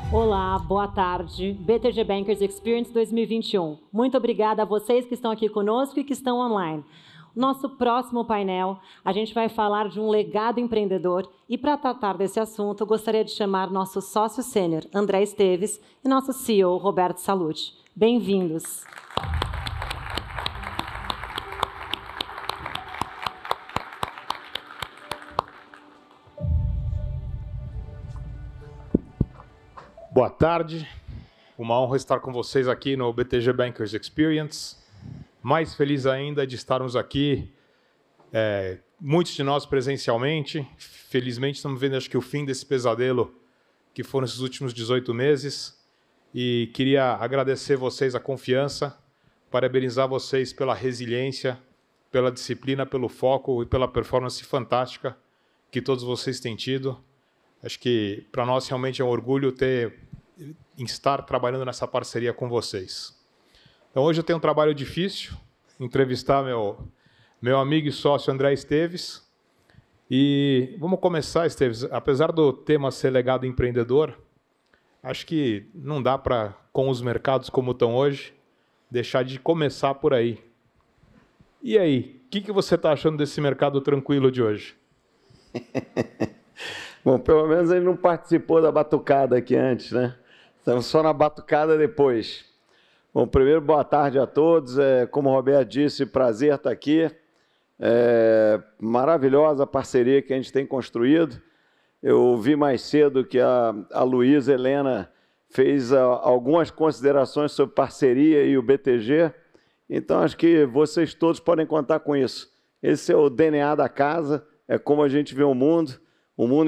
Olá, boa tarde. BTG Bankers Experience 2021. Muito obrigada a vocês que estão aqui conosco e que estão online. Nosso próximo painel, a gente vai falar de um legado empreendedor e, para tratar desse assunto, eu gostaria de chamar nosso sócio sênior, André Esteves, e nosso CEO, Roberto Salluti. Bem-vindos. Boa tarde, uma honra estar com vocês aqui no BTG Bankers Experience. Mais feliz ainda de estarmos aqui, muitos de nós presencialmente. Felizmente estamos vendo, acho que, o fim desse pesadelo que foram esses últimos 18 meses. E queria agradecer vocês a confiança, parabenizar vocês pela resiliência, pela disciplina, pelo foco e pela performance fantástica que todos vocês têm tido. Acho que para nós realmente é um orgulho estar trabalhando nessa parceria com vocês. Então, hoje eu tenho um trabalho difícil, entrevistar meu amigo e sócio André Esteves. E vamos começar, Esteves. Apesar do tema ser legado empreendedor, acho que não dá para, com os mercados como estão hoje, deixar de começar por aí. E aí, o que você está achando desse mercado tranquilo de hoje? Bom, pelo menos ele não participou da batucada aqui antes, né? Estamos só na batucada depois. Bom, primeiro, boa tarde a todos. Como o Roberto disse, prazer estar aqui. Maravilhosa a parceria que a gente tem construído. Eu vi mais cedo que a Luísa Helena fez algumas considerações sobre parceria e o BTG. Então, acho que vocês todos podem contar com isso. Esse é o DNA da casa, é como a gente vê o mundo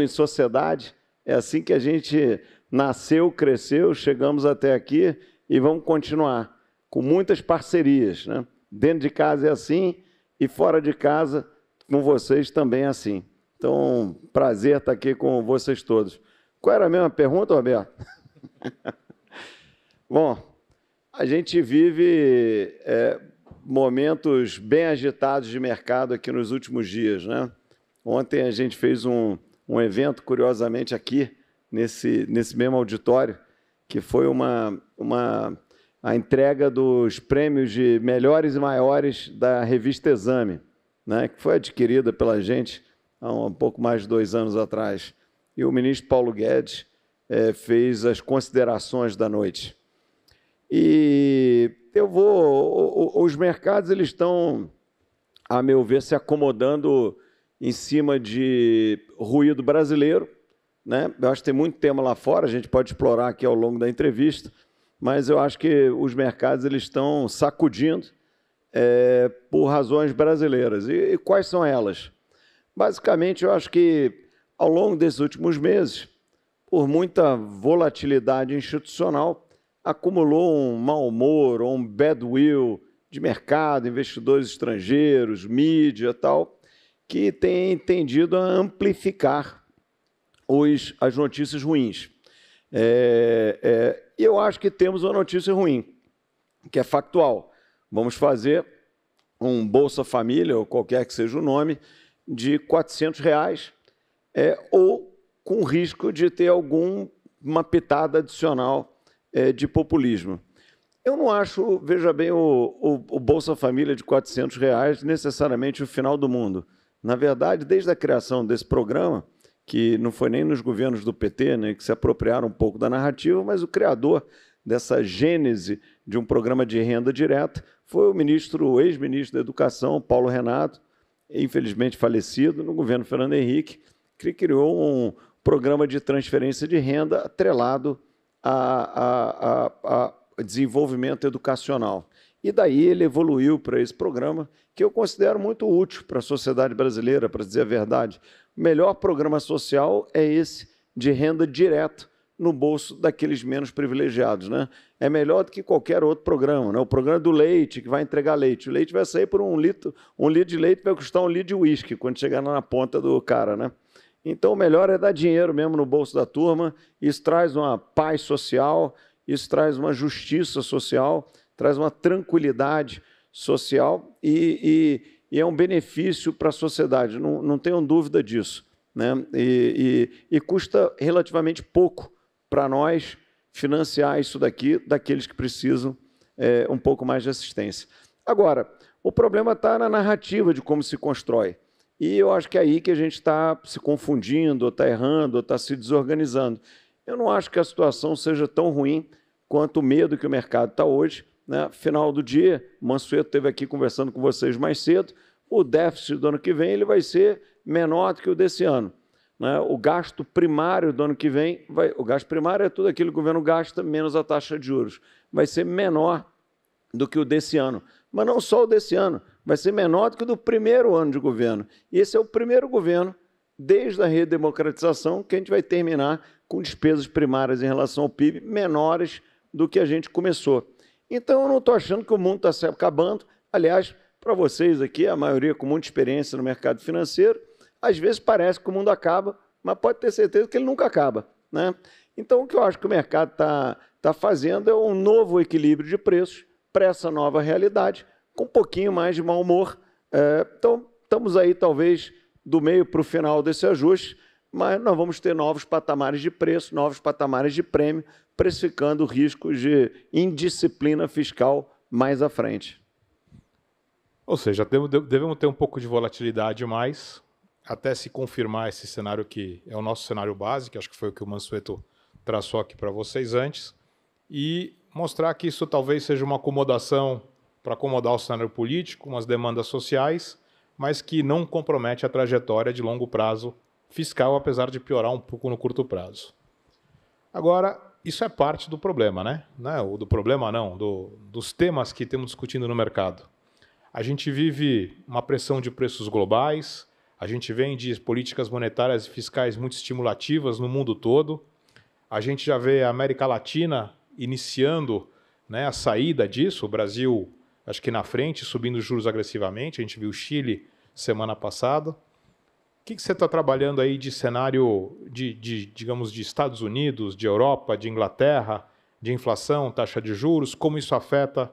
em sociedade. É assim que a gente nasceu, cresceu, chegamos até aqui e vamos continuar com muitas parcerias, né? Dentro de casa é assim e fora de casa, com vocês também é assim. Então, prazer estar aqui com vocês todos. Qual era a mesma pergunta, Roberto? Bom, a gente vive momentos bem agitados de mercado aqui nos últimos dias, né? Ontem a gente fez um evento, curiosamente, aqui, nesse mesmo auditório, que foi a entrega dos prêmios de melhores e maiores da revista Exame, né, que foi adquirida pela gente há um pouco mais de 2 anos atrás. E o ministro Paulo Guedes fez as considerações da noite. E os mercados eles estão, a meu ver, se acomodando em cima de ruído brasileiro, né? Eu acho que tem muito tema lá fora, a gente pode explorar aqui ao longo da entrevista, mas eu acho que os mercados eles estão sacudindo por razões brasileiras. E quais são elas? Basicamente, eu acho que ao longo desses últimos meses, por muita volatilidade institucional, acumulou um mau humor ou um badwill de mercado, investidores estrangeiros, mídia e tal, que tem tendido a amplificar as notícias ruins. Eu acho que temos uma notícia ruim, que é factual. Vamos fazer um Bolsa Família, ou qualquer que seja o nome, de R$ 400, ou com risco de ter uma pitada adicional de populismo. Eu não acho, veja bem, o Bolsa Família de R$ 400 necessariamente o final do mundo. Na verdade, desde a criação desse programa, que não foi nem nos governos do PT, né, que se apropriaram um pouco da narrativa, mas o criador dessa gênese de um programa de renda direta foi o ex-ministro da Educação, Paulo Renato, infelizmente falecido, no governo Fernando Henrique, que criou um programa de transferência de renda atrelado a desenvolvimento educacional. E daí ele evoluiu para esse programa, que eu considero muito útil para a sociedade brasileira, para dizer a verdade. O melhor programa social é esse de renda direta no bolso daqueles menos privilegiados, né? É melhor do que qualquer outro programa, né? O programa do leite, que vai entregar leite. O leite vai sair por um litro de leite vai custar 1 litro de uísque quando chegar na ponta do cara, né? Então, o melhor é dar dinheiro mesmo no bolso da turma. Isso traz uma paz social, isso traz uma justiça social, traz uma tranquilidade social e é um benefício para a sociedade, não tenham dúvida disso, né? E custa relativamente pouco para nós financiar isso daqui daqueles que precisam um pouco mais de assistência. Agora, o problema está na narrativa de como se constrói. E eu acho que é aí que a gente está se confundindo, ou está errando, ou está se desorganizando. Eu não acho que a situação seja tão ruim quanto o medo que o mercado está hoje, né? Final do dia, o Mansueto esteve aqui conversando com vocês mais cedo, o déficit do ano que vem ele vai ser menor do que o desse ano, né? O gasto primário do ano que vem, o gasto primário é tudo aquilo que o governo gasta menos a taxa de juros, vai ser menor do que o desse ano. Mas não só o desse ano, vai ser menor do que o do primeiro ano de governo. E esse é o primeiro governo, desde a redemocratização, que a gente vai terminar com despesas primárias em relação ao PIB menores do que a gente começou. Então, eu não estou achando que o mundo está se acabando. Aliás, para vocês aqui, a maioria com muita experiência no mercado financeiro, às vezes parece que o mundo acaba, mas pode ter certeza que ele nunca acaba, né? Então, o que eu acho que o mercado está fazendo é um novo equilíbrio de preços para essa nova realidade, com um pouquinho mais de mau humor. Então, estamos aí, talvez, do meio para o final desse ajuste, mas nós vamos ter novos patamares de preço, novos patamares de prêmio, precificando riscos de indisciplina fiscal mais à frente. Ou seja, devemos ter um pouco de volatilidade mais, até se confirmar esse cenário que é o nosso cenário base, que acho que foi o que o Mansueto traçou aqui para vocês antes, e mostrar que isso talvez seja uma acomodação para acomodar o cenário político, umas demandas sociais, mas que não compromete a trajetória de longo prazo fiscal, apesar de piorar um pouco no curto prazo. Agora, isso é parte do problema, né? Do problema não, dos temas que temos discutindo no mercado. A gente vive uma pressão de preços globais, a gente vem de políticas monetárias e fiscais muito estimulativas no mundo todo, a gente já vê a América Latina iniciando, né, a saída disso, o Brasil, acho que na frente, subindo os juros agressivamente, a gente viu o Chile semana passada. O que você está trabalhando aí de cenário, digamos, de Estados Unidos, de Europa, de Inglaterra, de inflação, taxa de juros, como isso afeta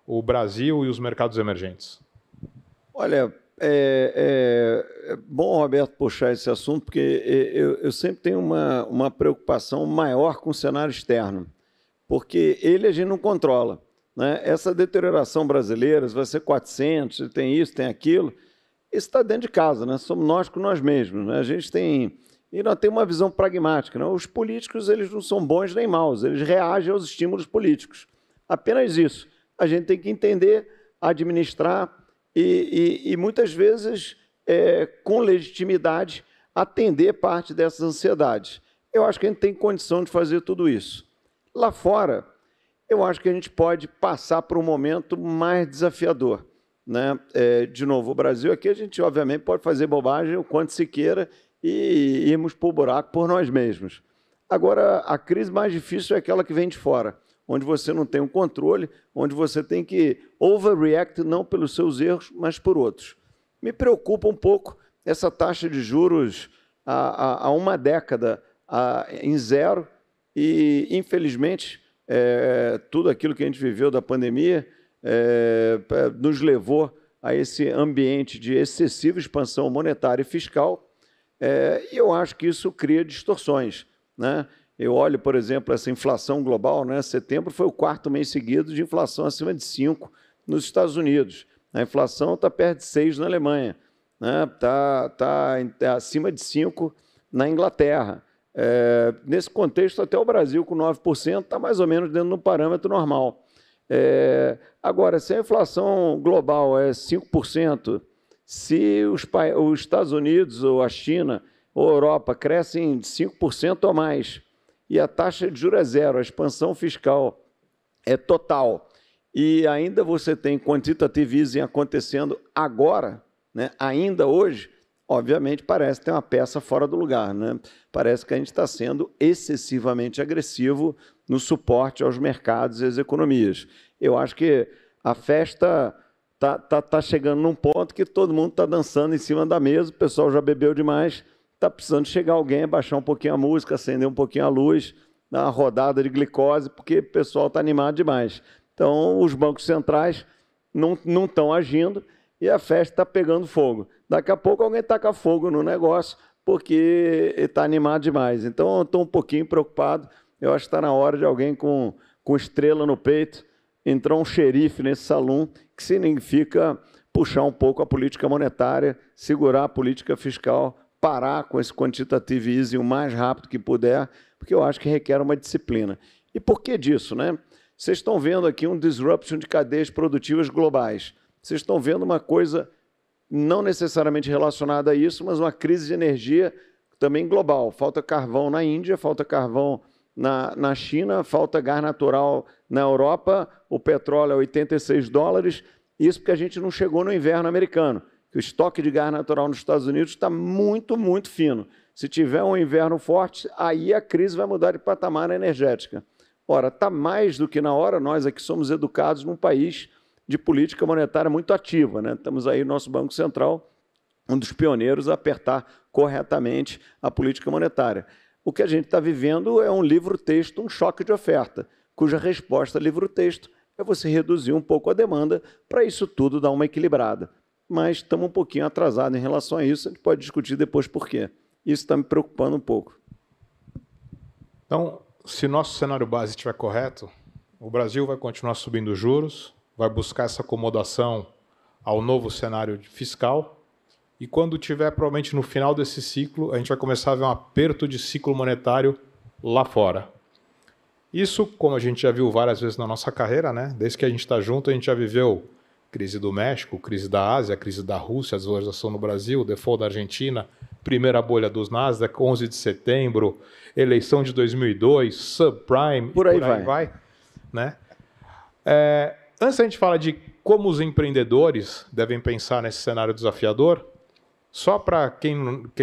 o Brasil e os mercados emergentes? Olha, é bom, Roberto, puxar esse assunto, porque eu sempre tenho uma preocupação maior com o cenário externo, porque ele a gente não controla, né? Essa deterioração brasileira, se vai ser 400, tem isso, tem aquilo, isso está dentro de casa, né? Somos nós com nós mesmos, né? A gente tem... E nós temos uma visão pragmática, né? Os políticos, eles não são bons nem maus, eles reagem aos estímulos políticos. Apenas isso. A gente tem que entender, administrar e muitas vezes, com legitimidade, atender parte dessas ansiedades. Eu acho que a gente tem condição de fazer tudo isso. Lá fora, eu acho que a gente pode passar por um momento mais desafiador, né? De novo, o Brasil aqui, a gente obviamente pode fazer bobagem o quanto se queira e irmos para o buraco por nós mesmos. Agora, a crise mais difícil é aquela que vem de fora, onde você não tem um controle, onde você tem que overreact não pelos seus erros, mas por outros. Me preocupa um pouco essa taxa de juros há uma década em zero e, infelizmente, tudo aquilo que a gente viveu da pandemia nos levou a esse ambiente de excessiva expansão monetária e fiscal, e eu acho que isso cria distorções, né? Eu olho, por exemplo, essa inflação global, né? Setembro foi o 4º mês seguido de inflação acima de 5 nos Estados Unidos. A inflação está perto de 6 na Alemanha, né? Tá acima de 5 na Inglaterra. Nesse contexto, até o Brasil, com 9%, está mais ou menos dentro do parâmetro normal. Agora, se a inflação global é 5%, se os Estados Unidos, ou a China, ou a Europa crescem de 5% ou mais, e a taxa de juros é zero, a expansão fiscal é total, e ainda você tem quantitative easing acontecendo agora, né, ainda hoje, obviamente parece ter uma peça fora do lugar, né? Parece que a gente está sendo excessivamente agressivo no suporte aos mercados e às economias. Eu acho que a festa está chegando num ponto que todo mundo está dançando em cima da mesa, o pessoal já bebeu demais, está precisando chegar alguém, baixar um pouquinho a música, acender um pouquinho a luz, dar uma rodada de glicose, porque o pessoal está animado demais. Então, os bancos centrais não estão agindo e a festa está pegando fogo. Daqui a pouco alguém taca fogo no negócio, porque está animado demais. Então, eu estou um pouquinho preocupado. eu acho que está na hora de alguém com estrela no peito entrar um xerife nesse salão, que significa puxar um pouco a política monetária, segurar a política fiscal, parar com esse quantitative easing o mais rápido que puder, porque eu acho que requer uma disciplina. E por que disso, né? Vocês estão vendo aqui um disruption de cadeias produtivas globais. Vocês estão vendo uma coisa não necessariamente relacionada a isso, mas uma crise de energia também global. Falta carvão na Índia, falta carvão na China, falta gás natural na Europa, o petróleo é $86, isso porque a gente não chegou no inverno americano, que o estoque de gás natural nos Estados Unidos está muito, muito fino. Se tiver um inverno forte, aí a crise vai mudar de patamar na energética. Ora, está mais do que na hora, nós aqui somos educados num país de política monetária muito ativa, né? Estamos aí, nosso Banco Central, um dos pioneiros a apertar corretamente a política monetária. O que a gente está vivendo é um livro-texto, um choque de oferta, cuja resposta livro-texto é você reduzir um pouco a demanda para isso tudo dar uma equilibrada. Mas estamos um pouquinho atrasados em relação a isso, a gente pode discutir depois por quê. Isso está me preocupando um pouco. Então, se nosso cenário base estiver correto, o Brasil vai continuar subindo juros, vai buscar essa acomodação ao novo cenário fiscal, e quando tiver, provavelmente no final desse ciclo, a gente vai começar a ver um aperto de ciclo monetário lá fora. Isso, como a gente já viu várias vezes na nossa carreira, né? Desde que a gente está junto, a gente já viveu crise do México, crise da Ásia, crise da Rússia, a desvalorização no Brasil, default da Argentina, primeira bolha dos Nasdaq, 11 de setembro, eleição de 2002, subprime, por aí vai. Né? Antes a gente fala de como os empreendedores devem pensar nesse cenário desafiador, só para quem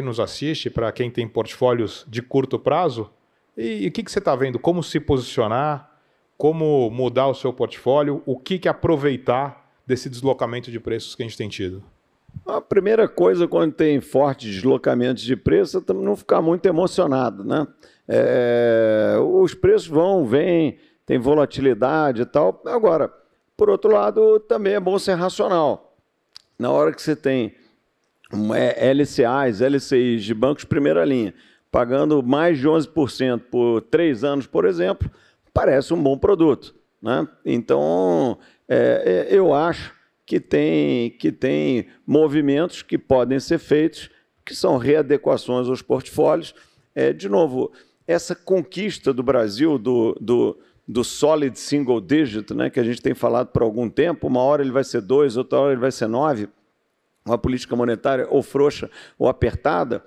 nos assiste, para quem tem portfólios de curto prazo, e o que você está vendo? Como se posicionar, como mudar o seu portfólio, o que aproveitar desse deslocamento de preços que a gente tem tido? A primeira coisa, quando tem fortes deslocamentos de preço, é não ficar muito emocionado, né? Os preços vão, vêm, tem volatilidade e tal. Agora, por outro lado, também é bom ser racional. Na hora que você tem LCAs, LCIs de bancos de primeira linha, pagando mais de 11% por 3 anos, por exemplo, parece um bom produto, né? Então, eu acho que tem movimentos que podem ser feitos, que são readequações aos portfólios. De novo, essa conquista do Brasil do solid single digit, né, que a gente tem falado por algum tempo, uma hora ele vai ser 2, outra hora ele vai ser 9, uma política monetária ou frouxa ou apertada,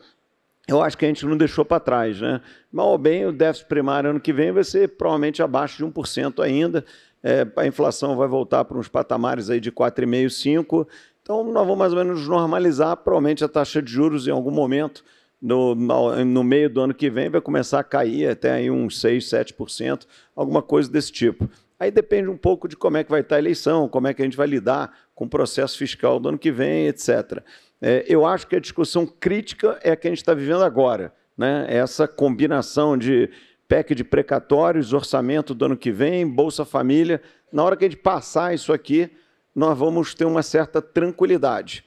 eu acho que a gente não deixou para trás, né? Mal ou bem, o déficit primário ano que vem vai ser provavelmente abaixo de 1% ainda, a inflação vai voltar para uns patamares aí de 4,5%, 5%, então nós vamos mais ou menos normalizar, provavelmente a taxa de juros em algum momento, no meio do ano que vem, vai começar a cair até aí uns 6%, 7%, alguma coisa desse tipo. Aí depende um pouco de como é que vai estar a eleição, como é que a gente vai lidar com o processo fiscal do ano que vem, etc. Eu acho que a discussão crítica é a que a gente está vivendo agora, né? Essa combinação de PEC de precatórios, orçamento do ano que vem, Bolsa Família. Na hora que a gente passar isso aqui, nós vamos ter uma certa tranquilidade.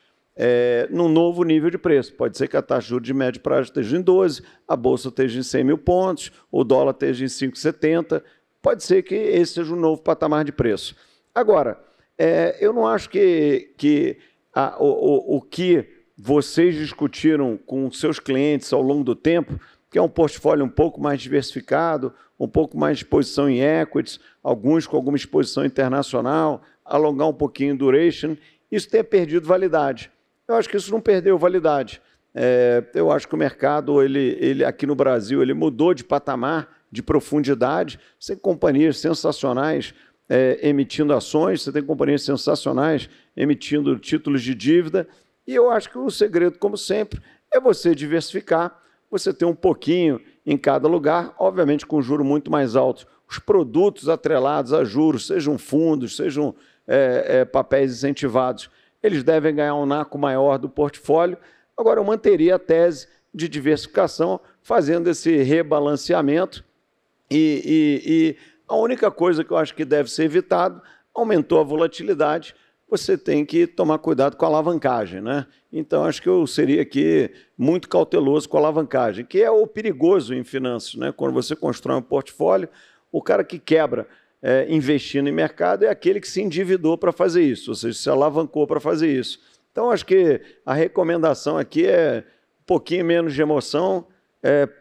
Num novo nível de preço. Pode ser que a taxa de juros de médio prazo esteja em 12, a Bolsa esteja em 100 mil pontos, o dólar esteja em 5,70, pode ser que esse seja um novo patamar de preço. Agora, eu não acho que o que vocês discutiram com seus clientes ao longo do tempo, que é um portfólio um pouco mais diversificado, um pouco mais de exposição em equities, alguns com alguma exposição internacional, alongar um pouquinho o duration, isso tenha perdido validade. Eu acho que isso não perdeu validade. Eu acho que o mercado, ele aqui no Brasil, ele mudou de patamar, de profundidade. Você tem companhias sensacionais emitindo ações, você tem companhias sensacionais emitindo títulos de dívida, e eu acho que o segredo, como sempre, é você diversificar, você ter um pouquinho em cada lugar, obviamente com juro muito mais alto. Os produtos atrelados a juros, sejam fundos, sejam papéis incentivados, eles devem ganhar um naco maior do portfólio. Agora, eu manteria a tese de diversificação, fazendo esse rebalanceamento, e a única coisa que eu acho que deve ser evitado, aumentou a volatilidade, você tem que tomar cuidado com a alavancagem, né? Então, acho que eu seria aqui muito cauteloso com a alavancagem, que é o perigoso em finanças, né? Quando você constrói um portfólio, o cara que quebra investindo em mercado é aquele que se endividou para fazer isso, ou seja, se alavancou para fazer isso. Então, acho que a recomendação aqui é um pouquinho menos de emoção,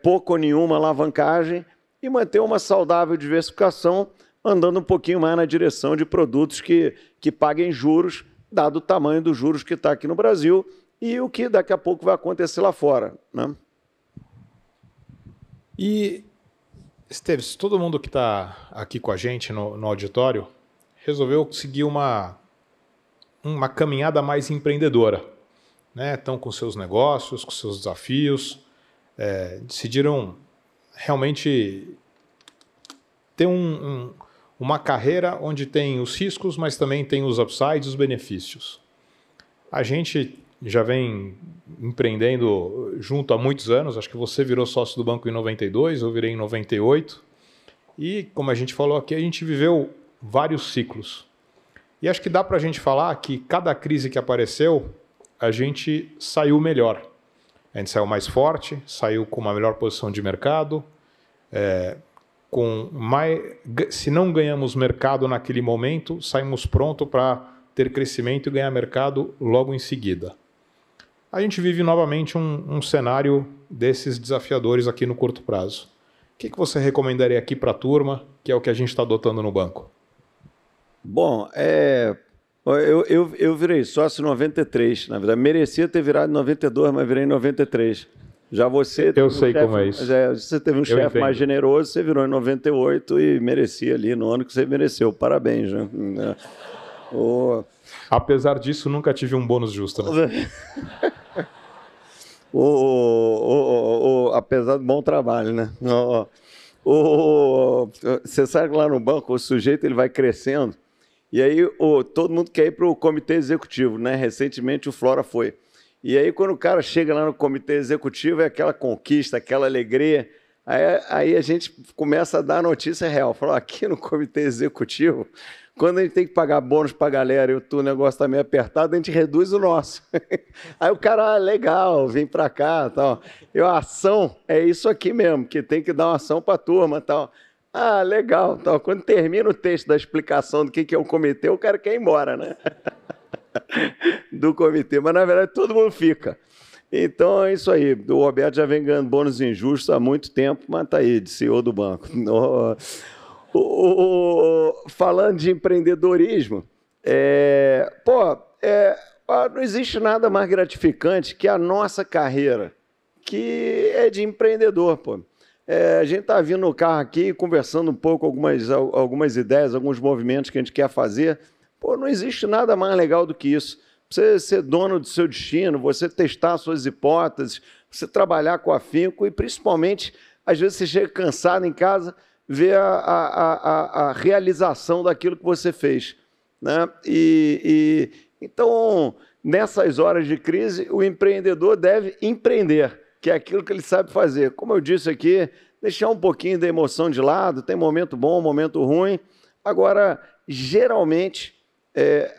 pouco ou nenhuma alavancagem e manter uma saudável diversificação, andando um pouquinho mais na direção de produtos que paguem juros, dado o tamanho dos juros que está aqui no Brasil e o que daqui a pouco vai acontecer lá fora, né? E, Esteves, todo mundo que está aqui com a gente no auditório resolveu seguir uma caminhada mais empreendedora, né? Estão com seus negócios, com seus desafios, decidiram realmente ter uma carreira onde tem os riscos, mas também tem os upsides, os benefícios. A gente já vem empreendendo junto há muitos anos, acho que você virou sócio do banco em 92, eu virei em 98, e como a gente falou aqui, a gente viveu vários ciclos. E acho que dá para a gente falar que cada crise que apareceu, a gente saiu melhor. A gente saiu mais forte, saiu com uma melhor posição de mercado, se não ganhamos mercado naquele momento, saímos pronto para ter crescimento e ganhar mercado logo em seguida. A gente vive novamente um cenário desses desafiadores aqui no curto prazo. O que você recomendaria aqui para a turma, que é o que a gente está adotando no banco? Bom, eu virei sócio em 93, na verdade, merecia ter virado em 92, mas virei em 93. Já você... Eu sei como é isso. Você teve um chefe mais generoso, você virou em 98 e merecia ali no ano que você mereceu. Parabéns, né? Apesar disso, nunca tive um bônus justo, né? Apesar do bom trabalho, né? Você sabe que lá no banco o sujeito ele vai crescendo e aí todo mundo quer ir para o comitê executivo, né? Recentemente o Flora foi. E aí, quando o cara chega lá no comitê executivo, é aquela conquista, aquela alegria. Aí a gente começa a dar a notícia real. Fala, aqui no comitê executivo, quando a gente tem que pagar bônus para a galera e o negócio está meio apertado, a gente reduz o nosso. Aí o cara, legal, vem para cá. Tal. A ação é isso aqui mesmo, que tem que dar uma ação para a turma. Tal. Legal. Tal. Quando termina o texto da explicação do que é o comitê, o cara quer ir embora, né? Do comitê, mas na verdade todo mundo fica. Então é isso aí. O Roberto já vem ganhando bônus injustos há muito tempo, mas está aí, de CEO do banco. Falando de empreendedorismo, não existe nada mais gratificante que a nossa carreira, que é de empreendedor. A gente está vindo no carro aqui, conversando um pouco algumas ideias, alguns movimentos que a gente quer fazer. Não existe nada mais legal do que isso. Você ser dono do seu destino, você testar suas hipóteses, você trabalhar com afinco e, principalmente, às vezes você chega cansado em casa, ver a realização daquilo que você fez, né? Então, nessas horas de crise, o empreendedor deve empreender, que é aquilo que ele sabe fazer. Como eu disse aqui, deixar um pouquinho da emoção de lado, tem momento bom, momento ruim. Agora, geralmente,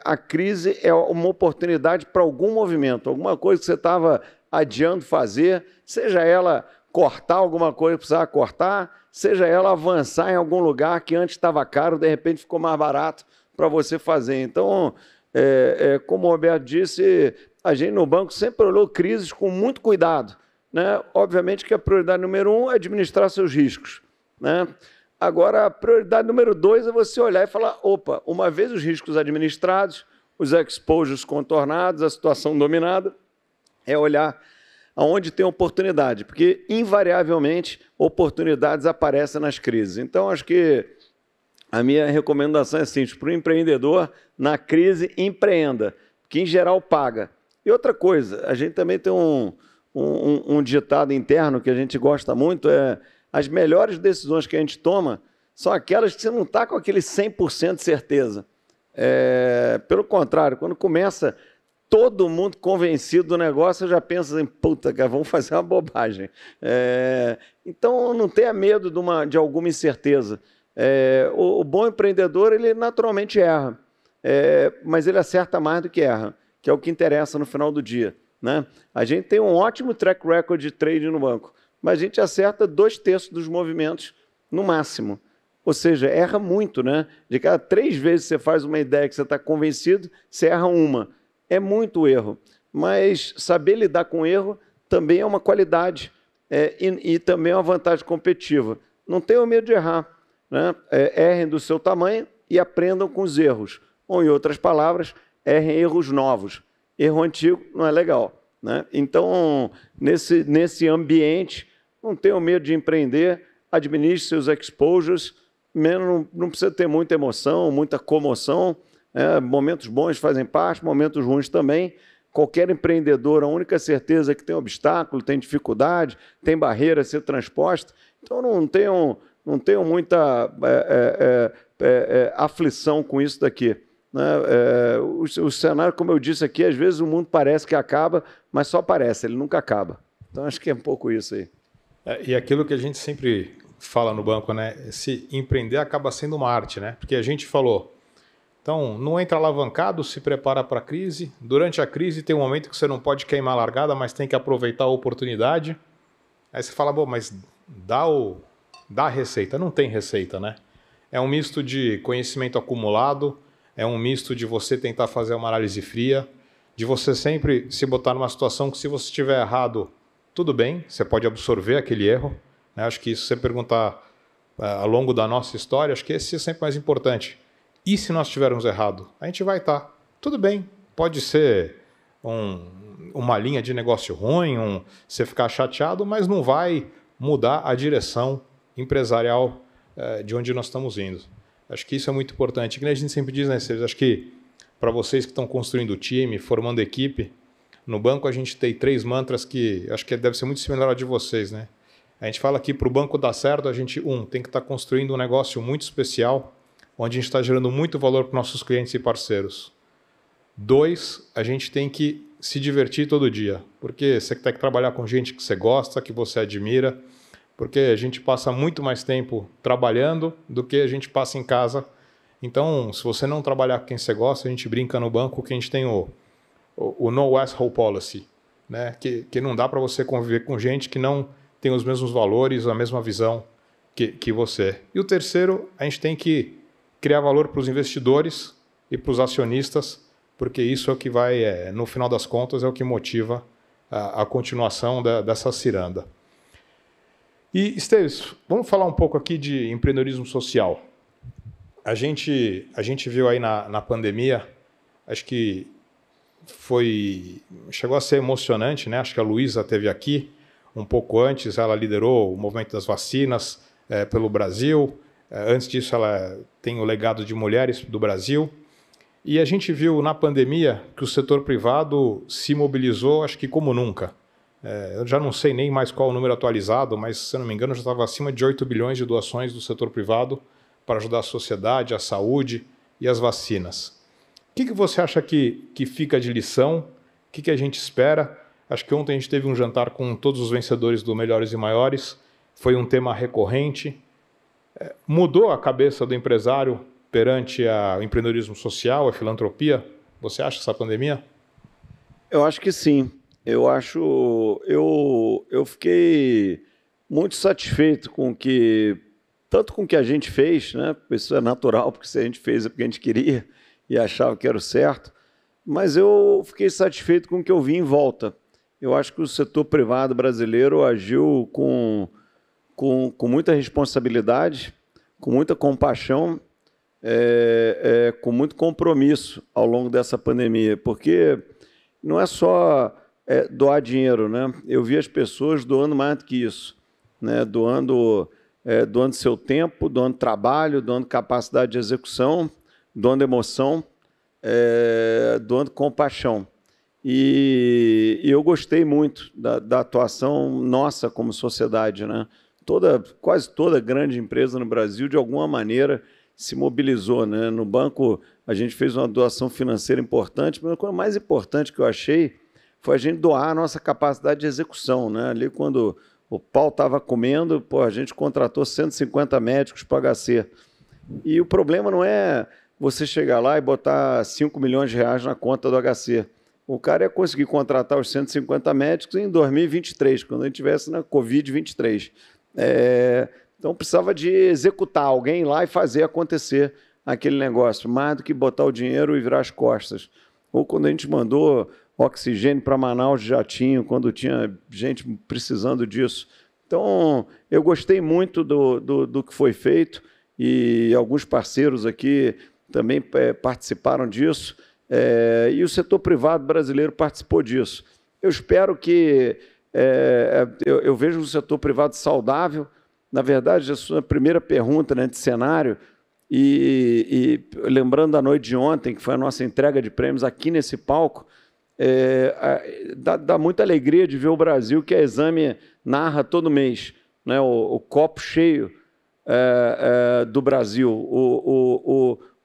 a crise é uma oportunidade para algum movimento, alguma coisa que você estava adiando fazer, seja ela cortar alguma coisa que precisava cortar, seja ela avançar em algum lugar que antes estava caro, de repente ficou mais barato para você fazer. Então, como o Roberto disse, a gente no banco sempre olhou crises com muito cuidado, né? Obviamente que a prioridade número 1 é administrar seus riscos, né? Agora, a prioridade número 2 é você olhar e falar, opa, uma vez os riscos administrados, os exposures contornados, a situação dominada, é olhar aonde tem oportunidade, porque, invariavelmente, oportunidades aparecem nas crises. Então, acho que a minha recomendação é simples, para o empreendedor, na crise, empreenda, que, em geral, paga. E outra coisa, a gente também tem um ditado interno que a gente gosta muito, as melhores decisões que a gente toma são aquelas que você não está com aquele 100% de certeza. Pelo contrário, quando começa todo mundo convencido do negócio, eu já penso assim, puta, cara, vamos fazer uma bobagem. Então, não tenha medo de alguma incerteza. O bom empreendedor, ele naturalmente erra. mas ele acerta mais do que erra, que é o que interessa no final do dia, né? A gente tem um ótimo track record de trade no banco, mas a gente acerta 2/3 dos movimentos no máximo. Ou seja, erra muito, né? De cada 3 vezes que você faz uma ideia que você está convencido, você erra uma. É muito erro. Mas saber lidar com erro também é uma qualidade e também é uma vantagem competitiva. Não tenham medo de errar, né? Errem do seu tamanho e aprendam com os erros. Ou, em outras palavras, errem erros novos. Erro antigo não é legal, né? Então, nesse ambiente, não tenham medo de empreender, administre seus exposures, não precisa ter muita emoção, muita comoção, momentos bons fazem parte, momentos ruins também. Qualquer empreendedor, a única certeza é que tem obstáculo, tem dificuldade, tem barreira a ser transposta. Então, não tenham muita aflição com isso daqui, né? O cenário, como eu disse aqui, às vezes o mundo parece que acaba, mas só parece, ele nunca acaba. Então, acho que é um pouco isso aí. E aquilo que a gente sempre fala no banco, né? Se empreender acaba sendo uma arte, né? Porque a gente falou, então não entra alavancado, se prepara para a crise. Durante a crise tem um momento que você não pode queimar a largada, mas tem que aproveitar a oportunidade. Aí você fala, bom, mas dá a receita. Não tem receita, né? É um misto de conhecimento acumulado, é um misto de você tentar fazer uma análise fria, de você sempre se botar numa situação que se você estiver errado, tudo bem, você pode absorver aquele erro. Acho que isso, se você perguntar ao longo da nossa história, acho que esse é sempre mais importante. E se nós estivermos errado? A gente vai estar. Tudo bem, pode ser uma linha de negócio ruim, você ficar chateado, mas não vai mudar a direção empresarial de onde nós estamos indo. Acho que isso é muito importante. Que a gente sempre diz, né, Sérgio? Acho que para vocês que estão construindo o time, formando equipe, no banco a gente tem 3 mantras que acho que deve ser muito similar ao de vocês, né? A gente fala que para o banco dar certo, a gente, tem que estar construindo um negócio muito especial, onde a gente está gerando muito valor para nossos clientes e parceiros. 2, a gente tem que se divertir todo dia, porque você tem que trabalhar com gente que você gosta, que você admira, porque a gente passa muito mais tempo trabalhando do que a gente passa em casa. Então, se você não trabalhar com quem você gosta, a gente brinca no banco que a gente tem o no asshole policy, né? Que não dá para você conviver com gente que não tem os mesmos valores, a mesma visão que você. E o terceiro, a gente tem que criar valor para os investidores e para os acionistas, porque isso é o que vai, no final das contas, é o que motiva a continuação dessa ciranda. E, Esteves, vamos falar um pouco aqui de empreendedorismo social. A gente viu aí na pandemia, acho que chegou a ser emocionante, né? Acho que a Luísa esteve aqui um pouco antes, ela liderou o movimento das vacinas pelo Brasil. Antes disso, ela tem o legado de mulheres do Brasil. E a gente viu na pandemia que o setor privado se mobilizou, acho que como nunca. Eu já não sei nem mais qual o número atualizado, mas, se eu não me engano, já estava acima de 8 bilhões de doações do setor privado para ajudar a sociedade, a saúde e as vacinas. O que você acha que fica de lição? O que a gente espera? Acho que ontem a gente teve um jantar com todos os vencedores do Melhores e Maiores. Foi um tema recorrente. Mudou a cabeça do empresário perante o empreendedorismo social, a filantropia? Você acha essa pandemia? Eu acho que sim. Eu fiquei muito satisfeito tanto com o que a gente fez, né? Isso é natural, porque se a gente fez é porque a gente queria e achava que era o certo, mas eu fiquei satisfeito com o que eu vi em volta. Eu acho que o setor privado brasileiro agiu com muita responsabilidade, com muita compaixão, com muito compromisso ao longo dessa pandemia, porque não é só doar dinheiro, né? Eu vi as pessoas doando mais do que isso, né? Doando seu tempo, doando trabalho, doando capacidade de execução, doando emoção, doando compaixão. E eu gostei muito da atuação nossa como sociedade, né? Quase toda grande empresa no Brasil, de alguma maneira, se mobilizou, né? No banco, a gente fez uma doação financeira importante, mas a coisa mais importante que eu achei foi a gente doar a nossa capacidade de execução, né? Ali, quando o pau estava comendo, a gente contratou 150 médicos para o HC. E o problema não é você chegar lá e botar 5 milhões de reais na conta do HC. O cara ia conseguir contratar os 150 médicos em 2023, quando a gente estivesse na Covid-23. Então, precisava de executar alguém lá e fazer acontecer aquele negócio, mais do que botar o dinheiro e virar as costas. Ou quando a gente mandou oxigênio para Manaus de jatinho, quando tinha gente precisando disso. Então, eu gostei muito do que foi feito e alguns parceiros aqui também participaram disso. E o setor privado brasileiro participou disso. Eu espero que... eu vejo um setor privado saudável. Na verdade, a sua primeira pergunta, né, de cenário, e lembrando da noite de ontem, que foi a nossa entrega de prêmios aqui nesse palco, dá muita alegria de ver o Brasil, que a Exame narra todo mês, né, o copo cheio do Brasil,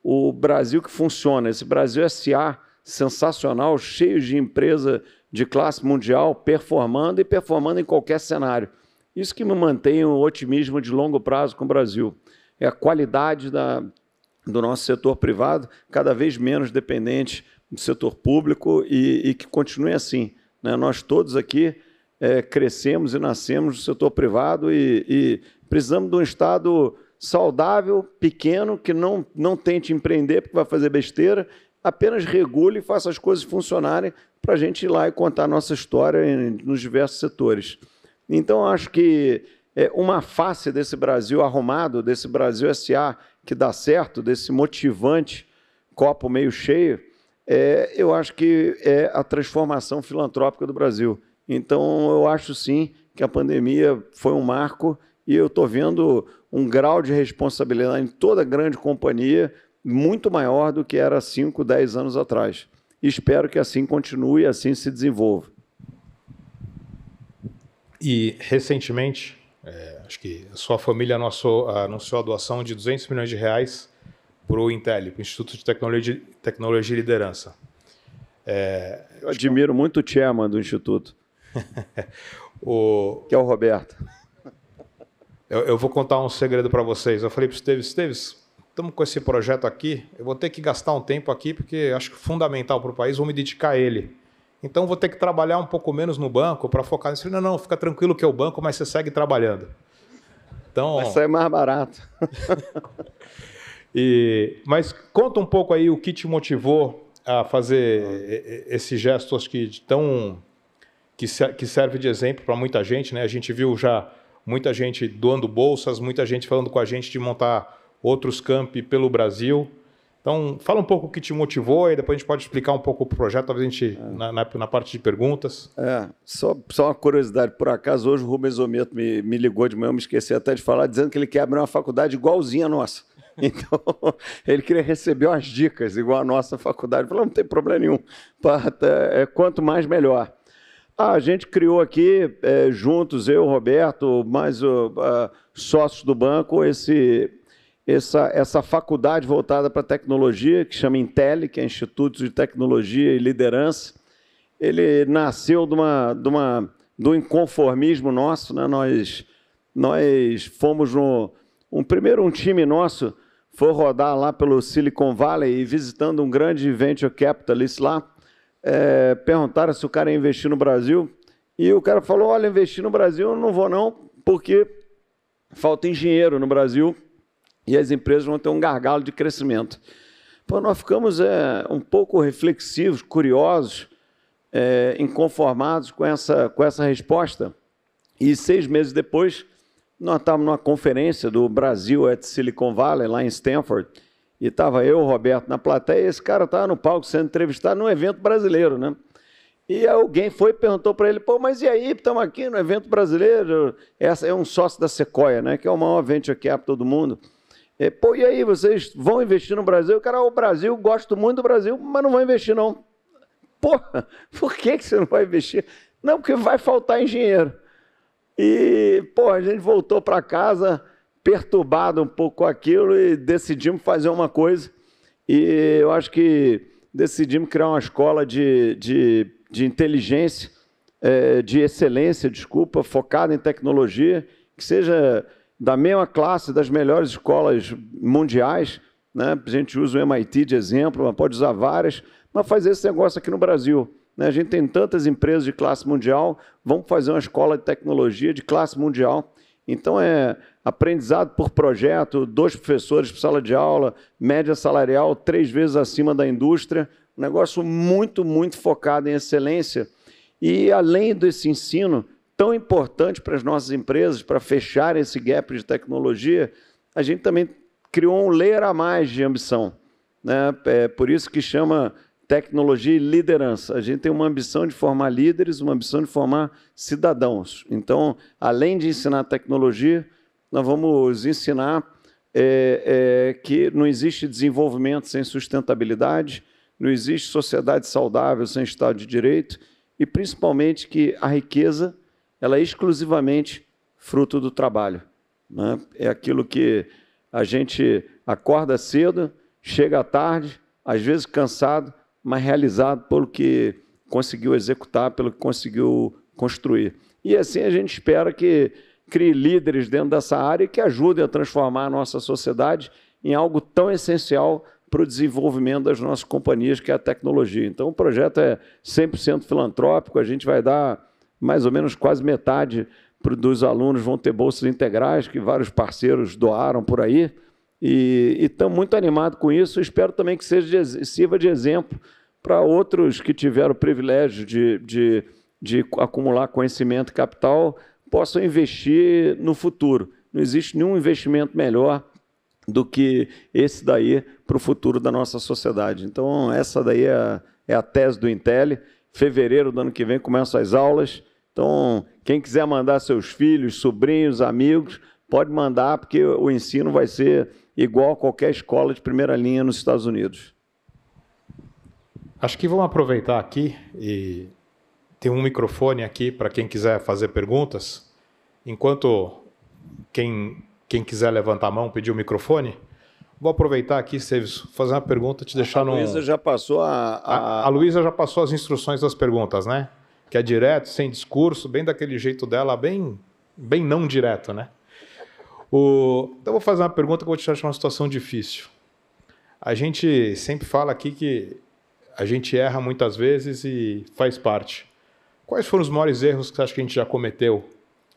o Brasil que funciona, esse Brasil S.A. sensacional, cheio de empresa de classe mundial, performando em qualquer cenário. Isso que me mantém um otimismo de longo prazo com o Brasil. É a qualidade do nosso setor privado, cada vez menos dependente do setor público e que continue assim, né? Nós todos aqui crescemos e nascemos no setor privado e precisamos de um Estado saudável, pequeno, que não tente empreender porque vai fazer besteira, apenas regule e faça as coisas funcionarem para a gente ir lá e contar a nossa história nos diversos setores. Então, acho que uma face desse Brasil arrumado, desse Brasil S.A. que dá certo, desse motivante copo meio cheio, eu acho que é a transformação filantrópica do Brasil. Então, eu acho sim que a pandemia foi um marco e eu estou vendo um grau de responsabilidade em toda grande companhia muito maior do que era 5, 10 anos atrás. E espero que assim continue e assim se desenvolva. E, recentemente, acho que a sua família anunciou a doação de 200 milhões de reais para o Intel, para o Instituto de Tecnologia e Liderança. Eu admiro muito o chairman do Instituto, que é o Roberto. Eu vou contar um segredo para vocês. Eu falei para o Esteves, estamos com esse projeto aqui, eu vou ter que gastar um tempo aqui, porque acho que é fundamental para o país, vou me dedicar a ele. Então, vou ter que trabalhar um pouco menos no banco para focar nisso. Não, fica tranquilo que é o banco, mas você segue trabalhando. Então, vai sair mais barato. Mas conta um pouco aí o que te motivou a fazer esse gesto, acho que serve de exemplo para muita gente, né? A gente viu já muita gente doando bolsas, muita gente falando com a gente de montar outros campi pelo Brasil. Então, fala um pouco o que te motivou e depois a gente pode explicar um pouco o projeto, talvez a gente, na parte de perguntas. Só uma curiosidade, por acaso, hoje o Rubens Ometo me ligou de manhã, eu me esqueci até de falar, dizendo que ele quer abrir uma faculdade igualzinha a nossa. Então, ele queria receber umas dicas igual a nossa faculdade. Falou, não tem problema nenhum, quanto mais melhor. A gente criou aqui, juntos, eu, Roberto, mais sócios do banco, essa faculdade voltada para a tecnologia, que chama Intel, que é Instituto de Tecnologia e Liderança. Ele nasceu do inconformismo nosso, né? Nós fomos primeiro um time nosso foi rodar lá pelo Silicon Valley e visitando um grande venture capitalist lá, perguntaram se o cara ia investir no Brasil, e o cara falou, olha, investir no Brasil eu não vou não, porque falta engenheiro no Brasil, e as empresas vão ter um gargalo de crescimento. Pô, nós ficamos um pouco reflexivos, curiosos, inconformados com essa resposta. E 6 meses depois, nós estávamos numa conferência do Brasil at Silicon Valley, lá em Stanford, e estava eu, o Roberto, na plateia, e esse cara estava no palco sendo entrevistado num evento brasileiro, né? E alguém foi e perguntou para ele, pô, mas e aí, estamos aqui no evento brasileiro, essa é um sócio da Sequoia, né, que é o maior venture capital do mundo. Pô, e aí, vocês vão investir no Brasil? O cara, o Brasil, gosto muito do Brasil, mas não vou investir, não. Porra, por que você não vai investir? Não, porque vai faltar engenheiro. E, pô, a gente voltou para casa perturbado um pouco com aquilo e decidimos fazer uma coisa. E eu acho que decidimos criar uma escola de inteligência, de excelência, desculpa, focada em tecnologia, que seja da mesma classe das melhores escolas mundiais, né? A gente usa o MIT de exemplo, mas pode usar várias, mas fazer esse negócio aqui no Brasil. Né? A gente tem tantas empresas de classe mundial, vamos fazer uma escola de tecnologia de classe mundial. Então, é aprendizado por projeto, 2 professores por sala de aula, média salarial 3 vezes acima da indústria, um negócio muito, muito focado em excelência. E, além desse ensino tão importante para as nossas empresas, para fechar esse gap de tecnologia, a gente também criou um layer a mais de ambição. Né? É por isso que chama tecnologia e liderança. A gente tem uma ambição de formar líderes, uma ambição de formar cidadãos. Então, além de ensinar tecnologia, nós vamos ensinar que não existe desenvolvimento sem sustentabilidade, não existe sociedade saudável sem Estado de Direito e, principalmente, que a riqueza ela é exclusivamente fruto do trabalho. Né? É aquilo que a gente acorda cedo, chega à tarde, às vezes cansado, mas realizado pelo que conseguiu executar, pelo que conseguiu construir. E assim a gente espera que crie líderes dentro dessa área que ajudem a transformar a nossa sociedade em algo tão essencial para o desenvolvimento das nossas companhias, que é a tecnologia. Então, o projeto é 100% filantrópico, a gente vai dar mais ou menos quase metade dos alunos vão ter bolsas integrais, que vários parceiros doaram por aí, e estamos muito animados com isso. Espero também que sirva de exemplo para outros que tiveram o privilégio de acumular conhecimento e capital, possam investir no futuro. Não existe nenhum investimento melhor do que esse daí para o futuro da nossa sociedade. Então, essa daí é a tese do Intel. Fevereiro do ano que vem começam as aulas. Então, quem quiser mandar seus filhos, sobrinhos, amigos, pode mandar, porque o ensino vai ser igual a qualquer escola de primeira linha nos Estados Unidos. Acho que vamos aproveitar aqui e tem um microfone aqui para quem quiser fazer perguntas. Enquanto quem quiser levantar a mão, pedir o microfone, vou aproveitar aqui, Seves, fazer uma pergunta, te deixar no... A Luísa já passou A Luísa já passou as instruções das perguntas, né? Que é direto, sem discurso, bem daquele jeito dela, bem não direto, né? Então, eu vou fazer uma pergunta que eu vou te deixar numa situação difícil. A gente sempre fala aqui que a gente erra muitas vezes e faz parte. Quais foram os maiores erros que você acha que a gente já cometeu?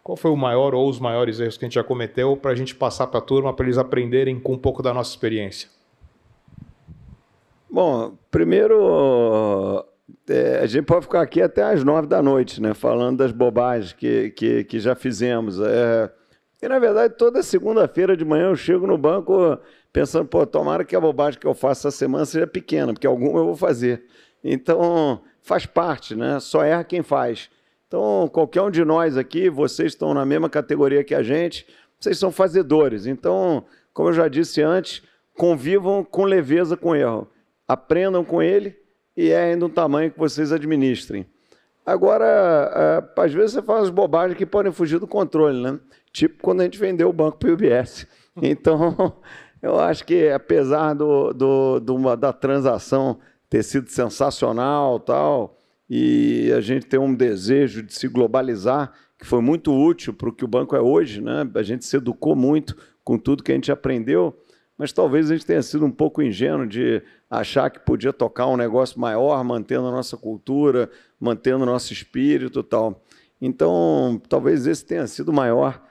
Qual foi o maior ou os maiores erros que a gente já cometeu para a gente passar para a turma, para eles aprenderem com um pouco da nossa experiência? Bom, primeiro, a gente pode ficar aqui até às 9 da noite, né, falando das bobagens que já fizemos. E, na verdade, toda segunda-feira de manhã eu chego no banco pensando, pô, tomara que a bobagem que eu faço essa semana seja pequena, porque alguma eu vou fazer. Então, faz parte, né? Só erra quem faz. Então, qualquer um de nós aqui, vocês estão na mesma categoria que a gente, vocês são fazedores. Então, como eu já disse antes, convivam com leveza com o erro. Aprendam com ele e errem do tamanho que vocês administrem. Agora, às vezes você faz bobagens que podem fugir do controle, né? Tipo quando a gente vendeu o banco para o UBS. Então, eu acho que, apesar da transação ter sido sensacional, tal, e a gente ter um desejo de se globalizar, que foi muito útil para o que o banco é hoje, né? A gente se educou muito com tudo que a gente aprendeu, mas talvez a gente tenha sido um pouco ingênuo de achar que podia tocar um negócio maior, mantendo a nossa cultura, mantendo o nosso espírito e tal. Então, talvez esse tenha sido o maior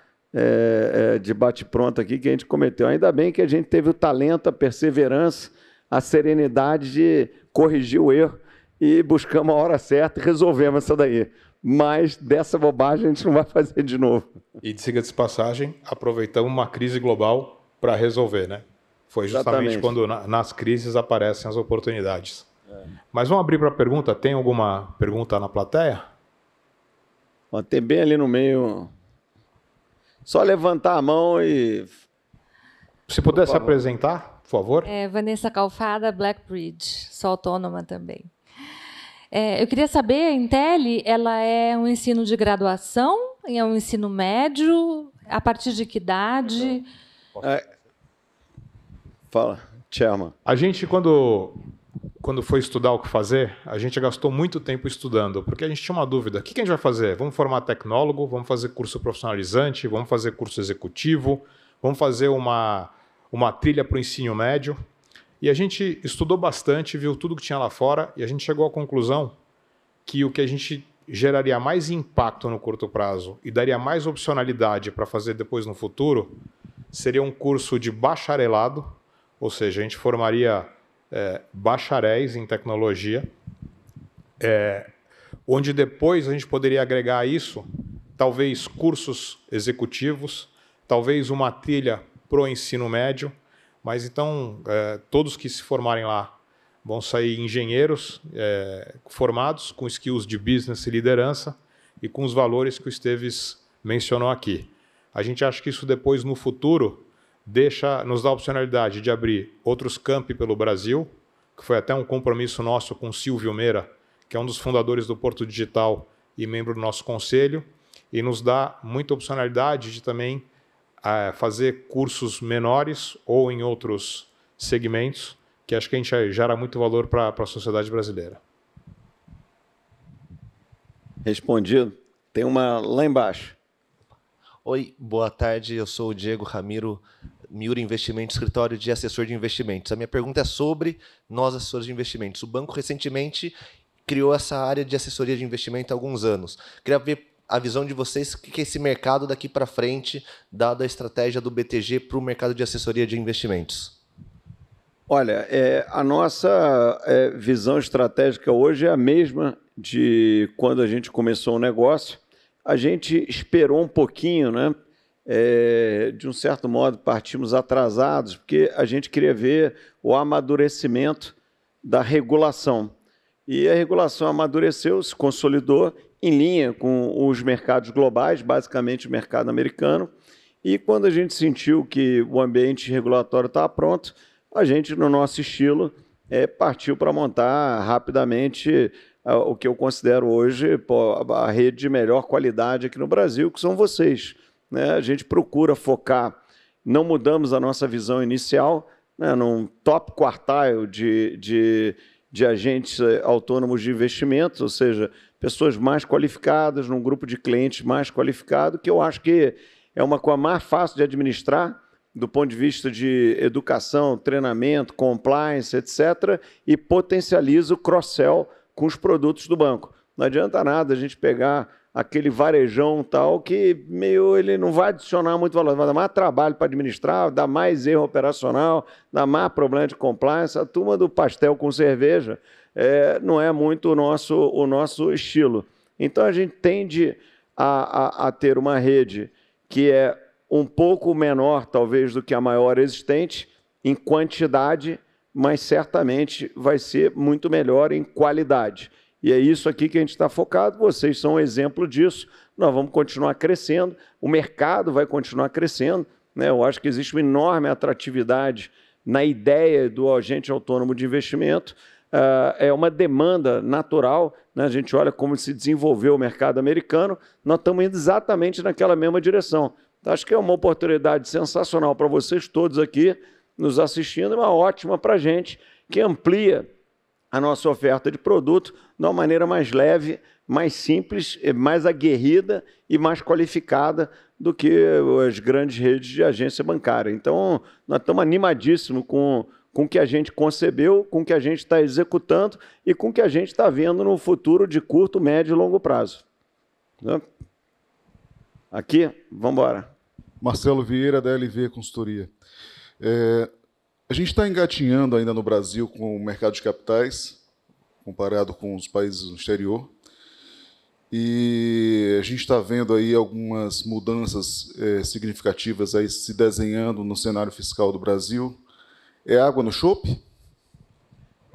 de bate-pronto aqui que a gente cometeu. Ainda bem que a gente teve o talento, a perseverança, a serenidade de corrigir o erro e buscamos a hora certa e resolvemos essa daí. Mas dessa bobagem a gente não vai fazer de novo. E, diga-se de passagem, aproveitamos uma crise global para resolver, né? Foi justamente quando nas crises aparecem as oportunidades. Mas vamos abrir para a pergunta. Tem alguma pergunta na plateia? Tem bem ali no meio. Só levantar a mão e... Se puder se apresentar, por favor. Vanessa Calfada, Blackbridge. Sou autônoma também. Eu queria saber, a Intel, ela é um ensino de graduação? É um ensino médio? A partir de que idade? Fala, Chairman. A gente, quando foi estudar o que fazer, a gente gastou muito tempo estudando, porque a gente tinha uma dúvida. O que a gente vai fazer? Vamos formar tecnólogo? Vamos fazer curso profissionalizante? Vamos fazer curso executivo? Vamos fazer uma trilha para o ensino médio? E a gente estudou bastante, viu tudo que tinha lá fora, e a gente chegou à conclusão que o que a gente geraria mais impacto no curto prazo e daria mais opcionalidade para fazer depois no futuro seria um curso de bacharelado, ou seja, a gente formaria bacharéis em tecnologia, onde depois a gente poderia agregar a isso talvez cursos executivos, talvez uma trilha para o ensino médio, mas então todos que se formarem lá vão sair engenheiros formados com skills de business e liderança e com os valores que o Esteves mencionou aqui. A gente acha que isso depois, no futuro, nos dá a opcionalidade de abrir outros campi pelo Brasil, que foi até um compromisso nosso com o Silvio Meira, que é um dos fundadores do Porto Digital e membro do nosso conselho, e nos dá muita opcionalidade de também fazer cursos menores ou em outros segmentos, que acho que a gente gera muito valor para a sociedade brasileira. Respondido. Tem uma lá embaixo. Oi, boa tarde. Eu sou o Diego Ramiro, Miura Investimentos, escritório de assessor de investimentos. A minha pergunta é sobre nós, assessores de investimentos. O banco recentemente criou essa área de assessoria de investimento há alguns anos. Queria ver a visão de vocês, o que é esse mercado daqui para frente, dada a estratégia do BTG para o mercado de assessoria de investimentos. Olha, a nossa visão estratégica hoje é a mesma de quando a gente começou o negócio. A gente esperou um pouquinho, né? De um certo modo, partimos atrasados, porque a gente queria ver o amadurecimento da regulação. E a regulação amadureceu, se consolidou em linha com os mercados globais, basicamente o mercado americano. E quando a gente sentiu que o ambiente regulatório estava pronto, a gente, no nosso estilo, partiu para montar rapidamente o que eu considero hoje a rede de melhor qualidade aqui no Brasil, que são vocês. Né? A gente procura focar, não mudamos a nossa visão inicial, né, num top quartile de agentes autônomos de investimentos, ou seja, pessoas mais qualificadas, num grupo de clientes mais qualificado, que eu acho que é uma coisa mais fácil de administrar, do ponto de vista de educação, treinamento, compliance, etc., e potencializa o cross-sell com os produtos do banco. Não adianta nada a gente pegar aquele varejão tal que ele não vai adicionar muito valor, vai dar mais trabalho para administrar, dá mais erro operacional, dá mais problema de compliance. A turma do pastel com cerveja não é muito o nosso estilo. Então, a gente tende a ter uma rede que é um pouco menor, talvez, do que a maior existente, em quantidade, mas certamente vai ser muito melhor em qualidade. E é isso aqui que a gente está focado, vocês são um exemplo disso, nós vamos continuar crescendo, o mercado vai continuar crescendo, né? Eu acho que existe uma enorme atratividade na ideia do agente autônomo de investimento, é uma demanda natural, né? A gente olha como se desenvolveu o mercado americano, nós estamos indo exatamente naquela mesma direção. Acho que é uma oportunidade sensacional para vocês todos aqui nos assistindo, e uma ótima para a gente, que amplia a nossa oferta de produto de uma maneira mais leve, mais simples, mais aguerrida e mais qualificada do que as grandes redes de agência bancária. Então, nós estamos animadíssimos com o que a gente concebeu, com o que a gente está executando e com o que a gente está vendo no futuro de curto, médio e longo prazo. Aqui, vamos embora. Marcelo Vieira, da LV Consultoria. A gente está engatinhando ainda no Brasil com o mercado de capitais, comparado com os países do exterior. E a gente está vendo aí algumas mudanças significativas aí se desenhando no cenário fiscal do Brasil. É água no chope?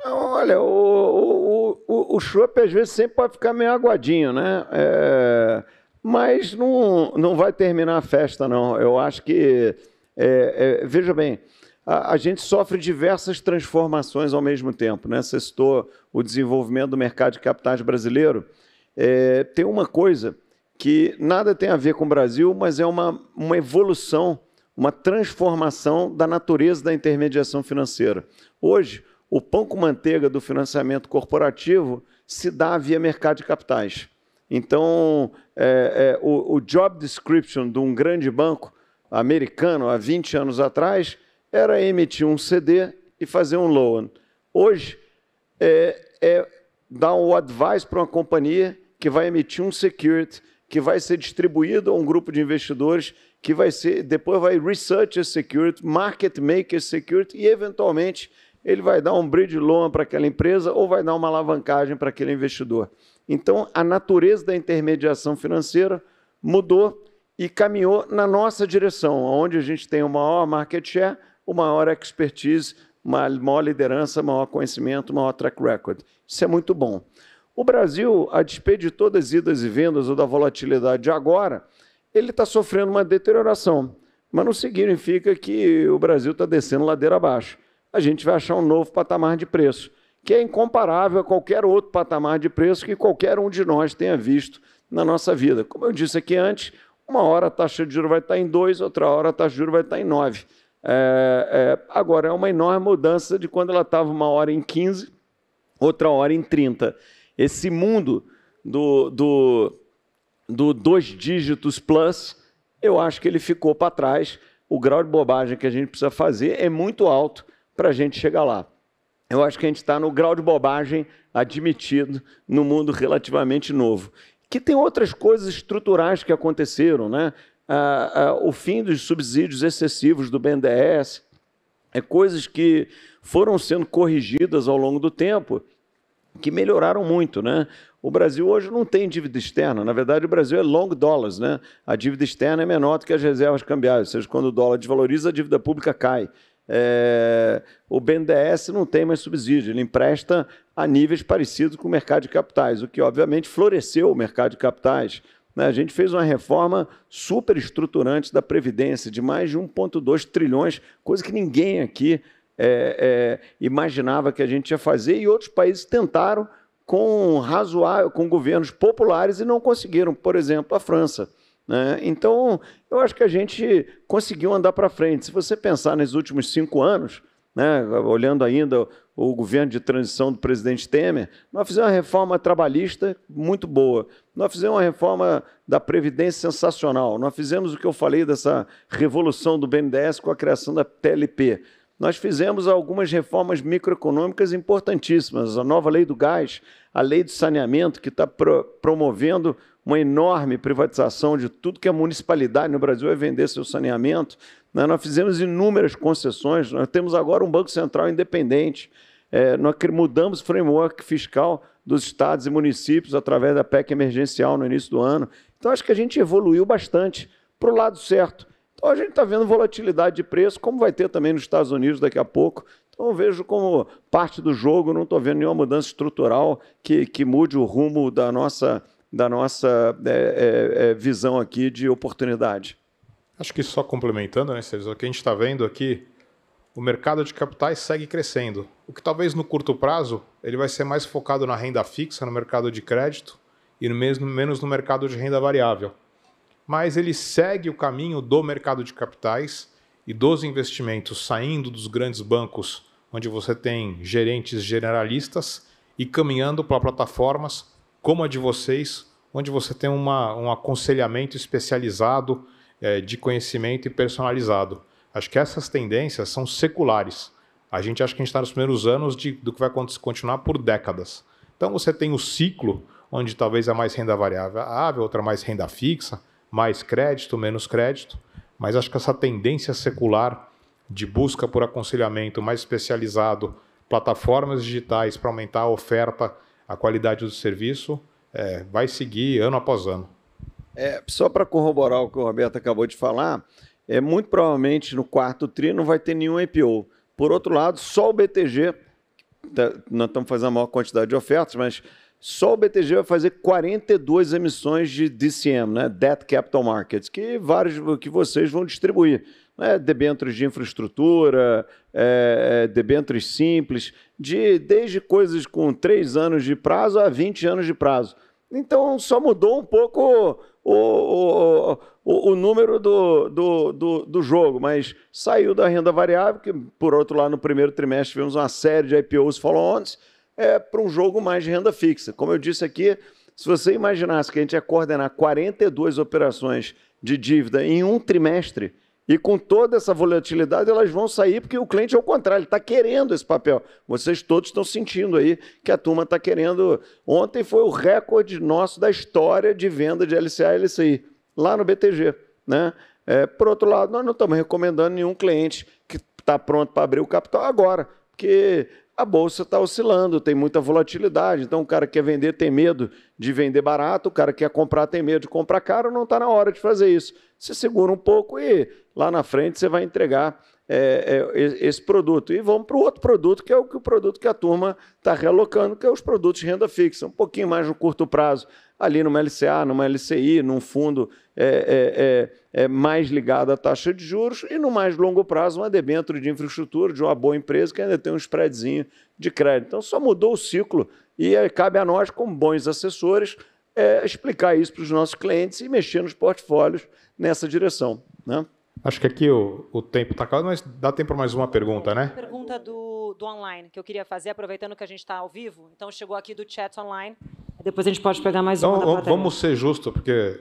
Olha, o chope às vezes sempre pode ficar meio aguadinho, né? Mas não vai terminar a festa, não. Eu acho que, veja bem, a gente sofre diversas transformações ao mesmo tempo, né? Você citou o desenvolvimento do mercado de capitais brasileiro. Tem uma coisa que nada tem a ver com o Brasil, mas é uma evolução, uma transformação da natureza da intermediação financeira. Hoje, o pão com manteiga do financiamento corporativo se dá via mercado de capitais. Então, o job description de um grande banco americano, há 20 anos atrás, era emitir um CD e fazer um loan. Hoje, dar um advice para uma companhia que vai emitir um security, que vai ser distribuído a um grupo de investidores, que vai ser, depois vai research esse security, market make esse security e, eventualmente, ele vai dar um bridge loan para aquela empresa ou vai dar uma alavancagem para aquele investidor. Então, a natureza da intermediação financeira mudou e caminhou na nossa direção, onde a gente tem o maior market share, o maior expertise, maior liderança, maior conhecimento, maior track record. Isso é muito bom. O Brasil, a despeito de todas as idas e vindas ou da volatilidade de agora, ele está sofrendo uma deterioração, mas não significa que o Brasil está descendo ladeira abaixo. A gente vai achar um novo patamar de preço, que é incomparável a qualquer outro patamar de preço que qualquer um de nós tenha visto na nossa vida. Como eu disse aqui antes, uma hora a taxa de juros vai estar em 2, outra hora a taxa de juros vai estar em 9. Agora, é uma enorme mudança de quando ela estava uma hora em 15, outra hora em 30. Esse mundo do 2 dígitos plus, eu acho que ele ficou para trás. O grau de bobagem que a gente precisa fazer é muito alto para a gente chegar lá. Eu acho que a gente está no grau de bobagem admitido no mundo relativamente novo. Que tem outras coisas estruturais que aconteceram, né? O fim dos subsídios excessivos do BNDES, coisas que foram sendo corrigidas ao longo do tempo, que melhoraram muito, né? O Brasil hoje não tem dívida externa. Na verdade, o Brasil é long dollars, né? A dívida externa é menor do que as reservas cambiais, ou seja, quando o dólar desvaloriza, a dívida pública cai. O BNDES não tem mais subsídio, ele empresta a níveis parecidos com o mercado de capitais, o que, obviamente, floresceu o mercado de capitais. A gente fez uma reforma super estruturante da Previdência, de mais de 1,2 trilhões, coisa que ninguém aqui imaginava que a gente ia fazer, e outros países tentaram com governos populares e não conseguiram, por exemplo, a França. Então, eu acho que a gente conseguiu andar para frente. Se você pensar nos últimos 5 anos, né, olhando ainda o governo de transição do presidente Temer, nós fizemos uma reforma trabalhista muito boa, nós fizemos uma reforma da Previdência sensacional, nós fizemos o que eu falei dessa revolução do BNDES com a criação da TLP, nós fizemos algumas reformas microeconômicas importantíssimas, a nova lei do gás, a lei do saneamento, que está promovendo uma enorme privatização de tudo que a municipalidade no Brasil vai vender seu saneamento. Nós fizemos inúmeras concessões, nós temos agora um Banco Central independente, nós mudamos o framework fiscal dos estados e municípios através da PEC emergencial no início do ano. Então, acho que a gente evoluiu bastante para o lado certo. Então, a gente está vendo volatilidade de preço, como vai ter também nos Estados Unidos daqui a pouco. Então, eu vejo como parte do jogo, não estou vendo nenhuma mudança estrutural que mude o rumo da nossa visão aqui de oportunidade. Acho que só complementando, né, Sérgio, o que a gente está vendo aqui, o mercado de capitais segue crescendo. O que talvez no curto prazo ele vai ser mais focado na renda fixa, no mercado de crédito, e menos no mercado de renda variável. Mas ele segue o caminho do mercado de capitais e dos investimentos saindo dos grandes bancos, onde você tem gerentes generalistas, e caminhando para plataformas como a de vocês, onde você tem um aconselhamento especializado, de conhecimento e personalizado. Acho que essas tendências são seculares. A gente acha que a gente está nos primeiros anos do que vai continuar por décadas. Então você tem o ciclo, onde talvez é mais renda variável, outra mais renda fixa, mais crédito, menos crédito, mas acho que essa tendência secular de busca por aconselhamento mais especializado, plataformas digitais para aumentar a oferta, a qualidade do serviço, vai seguir ano após ano. Só para corroborar o que o Roberto acabou de falar, muito provavelmente no quarto tri não vai ter nenhum IPO. Por outro lado, só o BTG, nós estamos fazendo a maior quantidade de ofertas, mas só o BTG vai fazer 42 emissões de DCM, né? Debt Capital Markets, que vocês vão distribuir. Debêntures de infraestrutura, debêntures simples, desde coisas com 3 anos de prazo a 20 anos de prazo. Então, só mudou um pouco o número do jogo, mas saiu da renda variável, que, por outro lado, no primeiro trimestre tivemos uma série de IPOs follow-ons, para um jogo mais de renda fixa. Como eu disse aqui, se você imaginasse que a gente ia coordenar 42 operações de dívida em um trimestre, E com toda essa volatilidade, elas vão sair porque o cliente, ao contrário, ele está querendo esse papel. Vocês todos estão sentindo aí que a turma está querendo. Ontem foi o recorde nosso da história de venda de LCA e LCI, lá no BTG, né? Por outro lado, nós não estamos recomendando nenhum cliente que está pronto para abrir o capital agora, porque a bolsa está oscilando, tem muita volatilidade. Então, o cara que quer vender tem medo de vender barato, o cara que quer comprar tem medo de comprar caro, não está na hora de fazer isso. Você segura um pouco e lá na frente você vai entregar esse produto. E vamos para o outro produto, que é o produto que a turma está realocando, que é os produtos de renda fixa, um pouquinho mais no curto prazo, ali numa LCA, numa LCI, num fundo mais ligado à taxa de juros, e no mais longo prazo, uma debênture de infraestrutura de uma boa empresa que ainda tem um spreadzinho de crédito. Então, só mudou o ciclo e cabe a nós, como bons assessores, explicar isso para os nossos clientes e mexer nos portfólios nessa direção, né? Acho que aqui o tempo está acabando, mas dá tempo para mais uma pergunta, né? Pergunta do online que eu queria fazer, aproveitando que a gente está ao vivo. Então, chegou aqui do chat online. Depois a gente pode pegar mais uma da Então, plateia. vamos ser justos, porque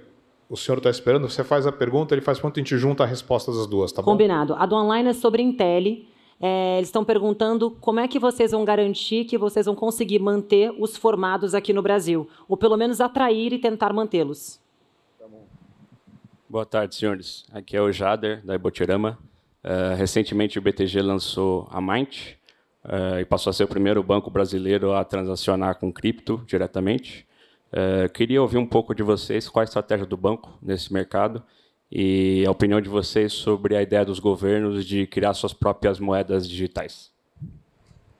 o senhor está esperando. Você faz a pergunta, ele faz a pergunta e a gente junta a resposta das duas, tá bom? Combinado. A do online é sobre Intel. Eles estão perguntando como é que vocês vão garantir que vocês vão conseguir manter os formados aqui no Brasil, ou pelo menos atrair e tentar mantê-los. Boa tarde, senhores. Aqui é o Jader, da Ibotirama. Recentemente, o BTG lançou a Mint e passou a ser o primeiro banco brasileiro a transacionar com cripto diretamente. Queria ouvir um pouco de vocês qual a estratégia do banco nesse mercado e a opinião de vocês sobre a ideia dos governos de criar suas próprias moedas digitais.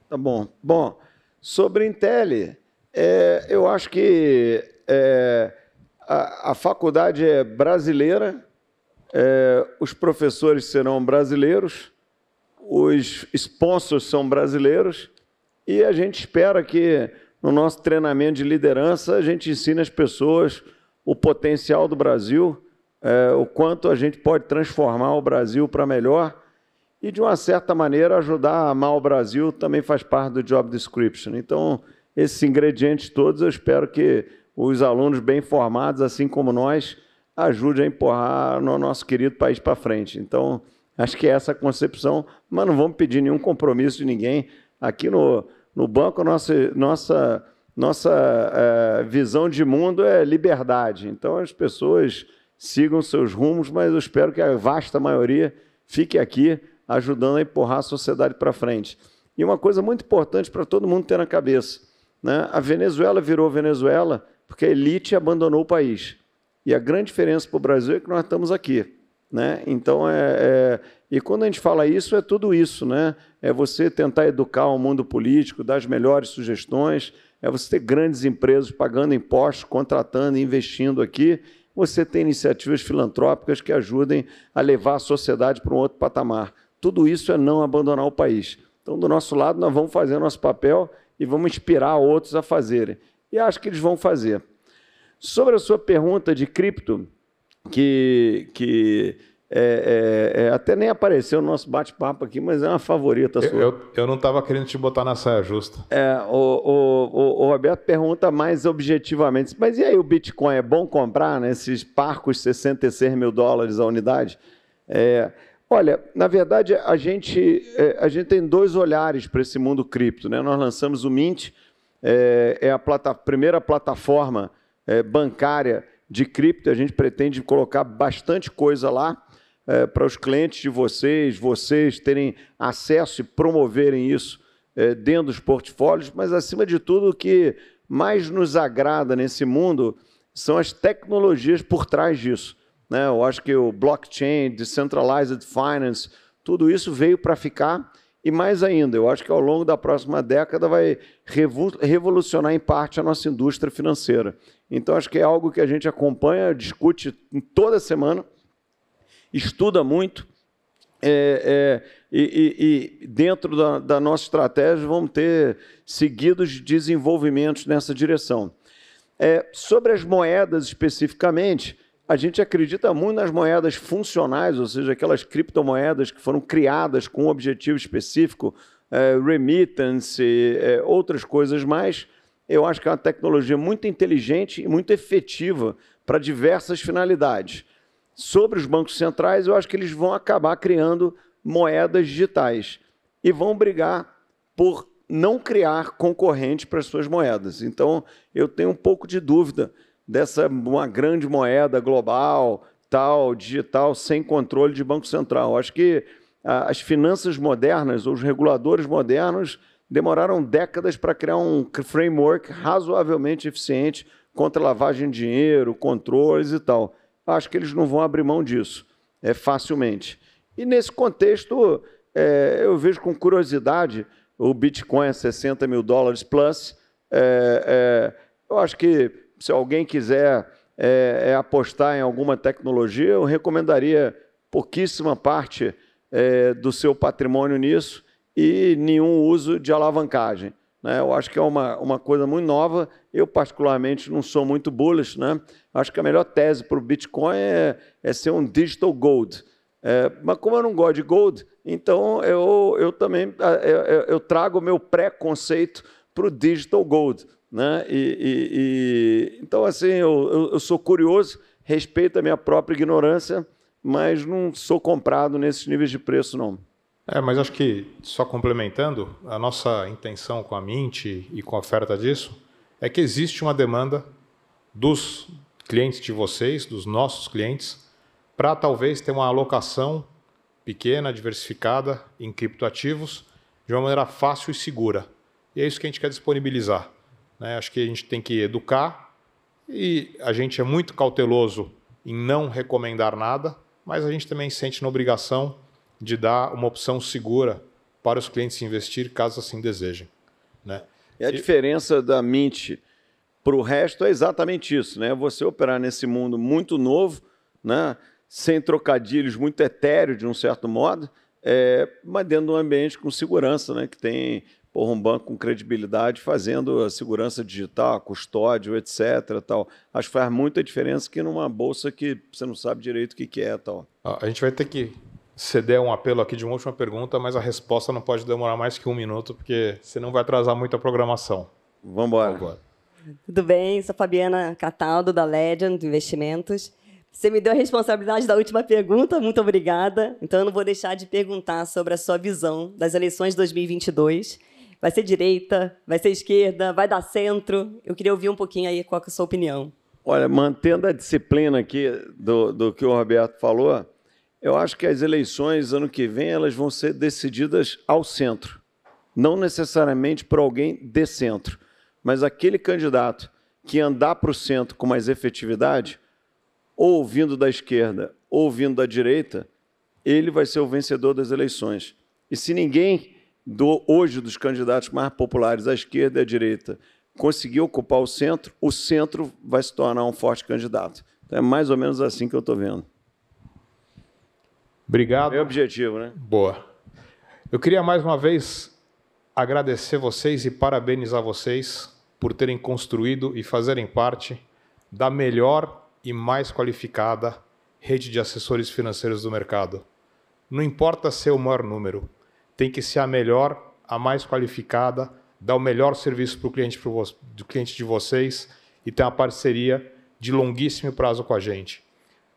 Tá bom. Bom, sobre Intel, eu acho que a faculdade é brasileira, os professores serão brasileiros, os sponsors são brasileiros, e a gente espera que, no nosso treinamento de liderança, a gente ensine às pessoas o potencial do Brasil, o quanto a gente pode transformar o Brasil para melhor, e, de uma certa maneira, ajudar a amar o Brasil também faz parte do job description. Então, esses ingredientes todos, eu espero que os alunos bem formados, assim como nós, ajudem a empurrar o nosso querido país para frente. Então, acho que é essa a concepção, mas não vamos pedir nenhum compromisso de ninguém. Aqui no banco, nossa visão de mundo é liberdade. Então, as pessoas sigam seus rumos, mas eu espero que a vasta maioria fique aqui, ajudando a empurrar a sociedade para frente. E uma coisa muito importante para todo mundo ter na cabeça, né? A Venezuela virou Venezuela porque a elite abandonou o país. E a grande diferença para o Brasil é que nós estamos aqui, né? Então, e quando a gente fala isso, é tudo isso, né? É você tentar educar o mundo político, dar as melhores sugestões, é você ter grandes empresas pagando impostos, contratando e investindo aqui, você tem iniciativas filantrópicas que ajudem a levar a sociedade para um outro patamar. Tudo isso é não abandonar o país. Então, do nosso lado, nós vamos fazer o nosso papel e vamos inspirar outros a fazerem. E acho que eles vão fazer. Sobre a sua pergunta de cripto, que até nem apareceu no nosso bate-papo aqui, mas é uma favorita sua. Eu não estava querendo te botar na saia justa. O Roberto pergunta mais objetivamente, mas e aí o Bitcoin, é bom comprar nesses parcos $66 mil a unidade? Olha, na verdade, a gente tem dois olhares para esse mundo cripto, né? Nós lançamos o Mint, a primeira plataforma bancária de cripto. A gente pretende colocar bastante coisa lá para os clientes de vocês terem acesso e promoverem isso dentro dos portfólios, mas, acima de tudo, o que mais nos agrada nesse mundo são as tecnologias por trás disso, né? Eu acho que o blockchain, decentralized finance, tudo isso veio para ficar. E mais ainda, eu acho que ao longo da próxima década vai revolucionar em parte a nossa indústria financeira. Então, acho que é algo que a gente acompanha, discute toda semana, estuda muito, e dentro da nossa estratégia vamos ter seguidos desenvolvimentos nessa direção. Sobre as moedas especificamente, a gente acredita muito nas moedas funcionais, ou seja, aquelas criptomoedas que foram criadas com um objetivo específico, remittance, outras coisas mais. Eu acho que é uma tecnologia muito inteligente e muito efetiva para diversas finalidades. sobre os bancos centrais, eu acho que eles vão acabar criando moedas digitais e vão brigar por não criar concorrente para as suas moedas. Então, eu tenho um pouco de dúvida dessa uma grande moeda global, tal, digital, sem controle de Banco Central. Eu acho que as finanças modernas, os reguladores modernos, demoraram décadas para criar um framework razoavelmente eficiente contra lavagem de dinheiro, controles e tal. Acho que eles não vão abrir mão disso facilmente. E, nesse contexto, eu vejo com curiosidade o Bitcoin a $60 mil plus. Eu acho que, se alguém quiser apostar em alguma tecnologia, eu recomendaria pouquíssima parte do seu patrimônio nisso e nenhum uso de alavancagem, né? Eu acho que é uma coisa muito nova. Eu, particularmente, não sou muito bullish, né? Acho que a melhor tese para o Bitcoin é ser um digital gold. Mas como eu não gosto de gold, então eu também eu trago o meu preconceito para o digital gold, né? Então, assim, eu sou curioso, respeito a minha própria ignorância, mas não sou comprado nesses níveis de preço, não. Mas acho que, só complementando, a nossa intenção com a Mint e com a oferta disso é que existe uma demanda dos clientes de vocês, dos nossos clientes, para talvez ter uma alocação pequena, diversificada em criptoativos de uma maneira fácil e segura. E é isso que a gente quer disponibilizar, né? Acho que a gente tem que educar e a gente é muito cauteloso em não recomendar nada, mas a gente também sente na obrigação de dar uma opção segura para os clientes investir, caso assim desejem, né? E a diferença da Mint para o resto é exatamente isso, né? Você operar nesse mundo muito novo, né? Sem trocadilhos, muito etéreo de um certo modo, mas dentro de um ambiente com segurança, né? Que tem um banco com credibilidade fazendo a segurança digital, custódio, etc. Tal. Acho que faz muita diferença que numa bolsa que você não sabe direito o que é. Tal. A gente vai ter que ceder um apelo aqui de uma última pergunta, mas a resposta não pode demorar mais que 1 minuto, porque senão vai atrasar muito a programação. Vamos embora. Tudo bem, sou Fabiana Cataldo, da Legend Investimentos. Você me deu a responsabilidade da última pergunta, muito obrigada. Então, eu não vou deixar de perguntar sobre a sua visão das eleições de 2022. Vai ser direita, vai ser esquerda, vai dar centro? Eu queria ouvir um pouquinho aí qual é a sua opinião. Olha, mantendo a disciplina aqui do que o Roberto falou, eu acho que as eleições, ano que vem, elas vão ser decididas ao centro. Não necessariamente por alguém de centro, mas aquele candidato que andar para o centro com mais efetividade, ou vindo da esquerda ou vindo da direita, ele vai ser o vencedor das eleições. E se ninguém, hoje, dos candidatos mais populares à esquerda e à direita, conseguir ocupar o centro vai se tornar um forte candidato. Então, é mais ou menos assim que eu estou vendo. Obrigado. Meu objetivo, né? Boa. Eu queria, mais uma vez, agradecer vocês e parabenizar vocês por terem construído e fazerem parte da melhor e mais qualificada rede de assessores financeiros do mercado. Não importa ser o maior número, tem que ser a melhor, a mais qualificada, dar o melhor serviço para o cliente de vocês e ter uma parceria de longuíssimo prazo com a gente.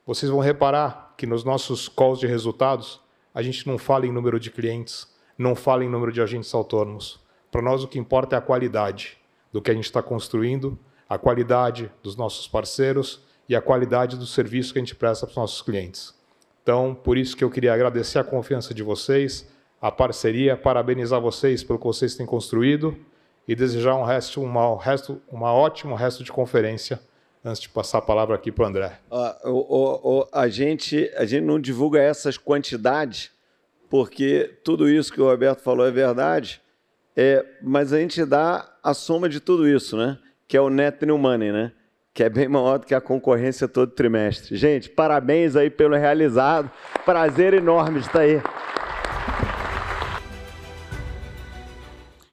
Vocês vão reparar que nos nossos calls de resultados, a gente não fala em número de clientes, não fala em número de agentes autônomos. Para nós, o que importa é a qualidade do que a gente está construindo, a qualidade dos nossos parceiros e a qualidade do serviço que a gente presta para os nossos clientes. Então, por isso que eu queria agradecer a confiança de vocês, a parceria, parabenizar vocês pelo que vocês têm construído e desejar uma ótimo resto de conferência antes de passar a palavra aqui para o André. A gente não divulga essas quantidades porque tudo isso que o Roberto falou é verdade, mas a gente dá a soma de tudo isso, né? Que é o net new money, né? Que é bem maior do que a concorrência todo trimestre. Gente, parabéns aí pelo realizado. Prazer enorme de estar aí.